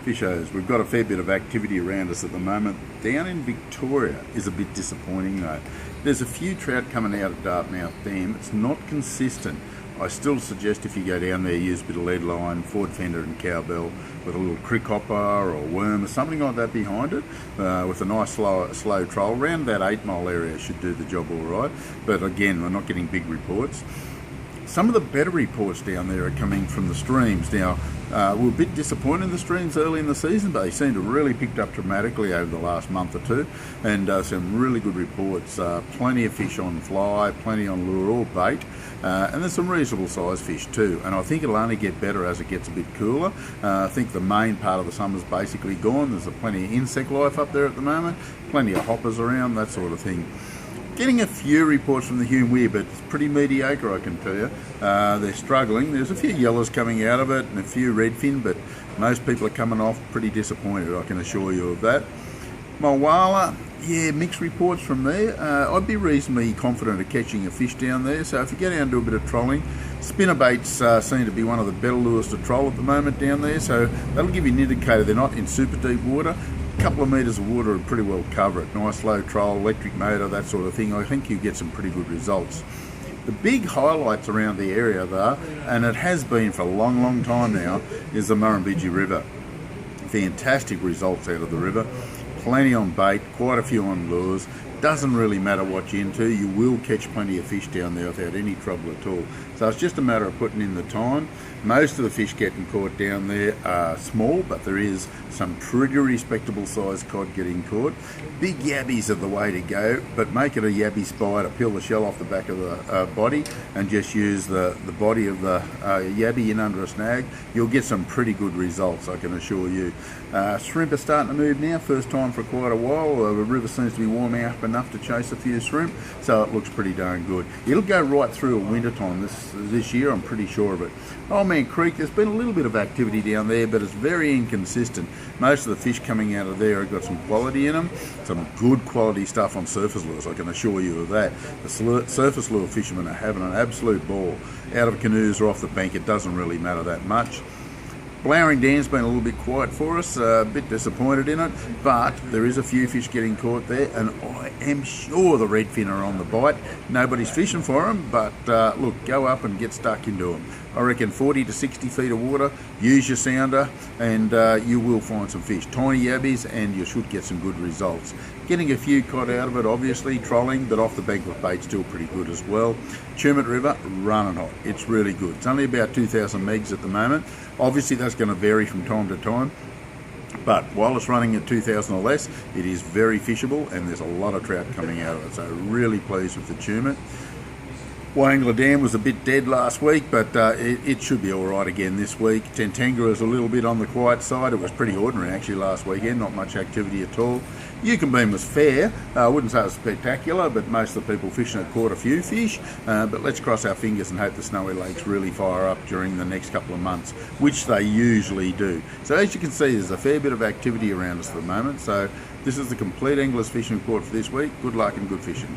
Fishers, we've got a fair bit of activity around us at the moment. Down in Victoria is a bit disappointing though. There's a few trout coming out of Dartmouth Dam. It's not consistent. I still suggest if you go down there, use a bit of lead line, Ford fender and cowbell with a little crick hopper or a worm or something like that behind it, with a nice slow troll. Around that 8 mile area should do the job all right. But again, we're not getting big reports. Some of the better reports down there are coming from the streams. Now, we're a bit disappointed in the streams early in the season, but they seem to have really picked up dramatically over the last month or two, and some really good reports. Plenty of fish on fly, plenty on lure or bait, and there's some reasonable sized fish too, and I think it'll only get better as it gets a bit cooler. I think the main part of the summer's basically gone. There's plenty of insect life up there at the moment, plenty of hoppers around, that sort of thing. Getting a few reports from the Hume Weir, but it's pretty mediocre, I can tell you. They're struggling. There's a few yellows coming out of it and a few redfin, but most people are coming off pretty disappointed, I can assure you of that. Mulwala, yeah, mixed reports from there. I'd be reasonably confident of catching a fish down there, so if you go down and do a bit of trolling, spinnerbaits seem to be one of the better lures to troll at the moment down there, so that'll give you an indicator they're not in super deep water. Couple of metres of water would pretty well cover it. Nice low troll, electric motor, that sort of thing. I think you get some pretty good results. The big highlights around the area though, and it has been for a long time now, is the Murrumbidgee River. Fantastic results out of the river. Plenty on bait, quite a few on lures. Doesn't really matter what you're into, you will catch plenty of fish down there without any trouble at all. So it's just a matter of putting in the time. Most of the fish getting caught down there are small, but there is some pretty respectable sized cod getting caught. Big yabbies are the way to go, but make it a yabby spider. Peel the shell off the back of the body and just use the body of the yabby in under a snag. You'll get some pretty good results, I can assure you. Shrimp are starting to move now, first time for quite a while. The river seems to be warming up enough to chase a few shrimp, so it looks pretty darn good. It'll go right through a winter time this year, I'm pretty sure of it. Old Man Creek, there's been a little bit of activity down there, but it's very inconsistent. Most of the fish coming out of there have got some quality in them, some good quality stuff on surface lures, I can assure you of that. The surface lure fishermen are having an absolute ball. Out of canoes or off the bank, it doesn't really matter that much. Blowering Dam's been a little bit quiet for us, a bit disappointed in it, but there is a few fish getting caught there, and I am sure the redfin are on the bite. Nobody's fishing for them, but look, go up and get stuck into them. I reckon 40 to 60 feet of water, use your sounder, and you will find some fish. Tiny yabbies, and you should get some good results. Getting a few cod out of it, obviously, trolling, but off the bank with bait still pretty good as well. Tumut River, running hot. It's really good. It's only about 2,000 megs at the moment. Obviously, that's going to vary from time to time. But while it's running at 2,000 or less, it is very fishable, and there's a lot of trout coming out of it. So really pleased with the Tumut. Wagga Dam was a bit dead last week, but it should be all right again this week. Tentanga is a little bit on the quiet side. It was pretty ordinary actually last weekend, not much activity at all. Eucumbean was fair. I wouldn't say it was spectacular, but most of the people fishing it caught a few fish. But let's cross our fingers and hope the Snowy Lakes really fire up during the next couple of months, which they usually do. So as you can see, there's a fair bit of activity around us at the moment. So this is the Compleat Anglers Fishing Report for this week. Good luck and good fishing.